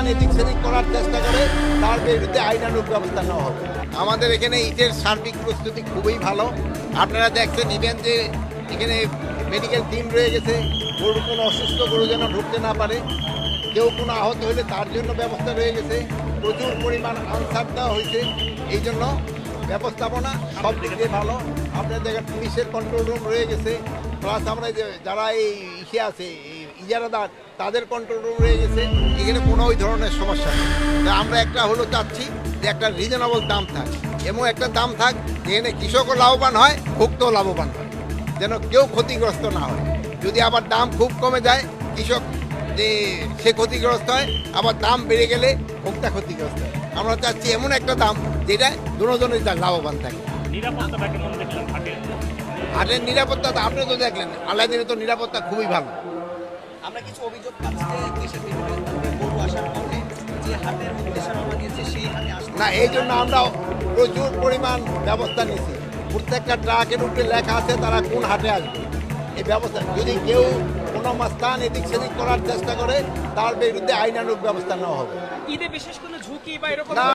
স্থান এদিক সেদিক করার চেষ্টা করে তার বিরুদ্ধে আইনানুগ ব্যবস্থা নেওয়া হবে। আমাদের এখানে ইটের সার্বিক প্রস্তুতি খুবই ভালো। আপনারা দেখছেন ইভেন যে এখানে মেডিকেল টিম রয়ে গেছে, গরু কোনো অসুস্থ গরু যেন ঢুকতে না পারে, কেউ কোনো আহত হলে তার জন্য ব্যবস্থা রয়ে গেছে, প্রচুর পরিমাণ আনসার দেওয়া হয়েছে। এই জন্য ব্যবস্থাপনা সব দিক দিয়ে ভালো। আপনারা দেখেন পুলিশের কন্ট্রোল রুম রয়ে গেছে, প্লাস আমরা যে যারা এই ইসে আছে ইজারাদার তাদের কন্ট্রোল রুম রয়ে গেছে। এখানে কোনো ওই ধরনের সমস্যা নেই। তা আমরা একটা হলো চাচ্ছি যে একটা রিজনেবল দাম থাক, এমন একটা দাম থাক যেখানে কৃষকও লাভবান হয়, ভোক্তাও লাভবান হয়, যেন কেউ ক্ষতিগ্রস্ত না হয়। যদি আবার দাম খুব কমে যায়, কৃষক যে সে ক্ষতিগ্রস্ত হয়, আবার দাম বেড়ে গেলে ভোক্তা ক্ষতিগ্রস্ত হয়। আমরা চাচ্ছি এমন একটা দাম যেটা দুজনেই লাভবান থাকে। নিরাপত্তাটা কেমন দেখলেন হাটের? হাটের নিরাপত্তা তো আপনি তো দেখলেন, আলাদিনে তো নিরাপত্তা খুবই ভালো। আমরা কিছু অভিযোগ পাচ্ছি যে দেশের বিভিন্ন স্থান থেকে গরু আসার পথে যে হাটের উদ্দেশ্যে রওনা দিয়েছে সেই হাটে আসতে না, এই জন্য আমরা প্রচুর পরিমাণ ব্যবস্থা নিয়েছি। প্রত্যেকটা ট্রাকের উপরে লেখা আছে তারা কোন হাটে আসবে। এই ব্যবস্থা যদি কেউ কোনো স্থান এদিক সেদিক করার চেষ্টা করে তার বিরুদ্ধে আইনানুগ ব্যবস্থা নেওয়া হবে। ঈদে বিশেষ কোনো ঝুঁকি বা এরকম না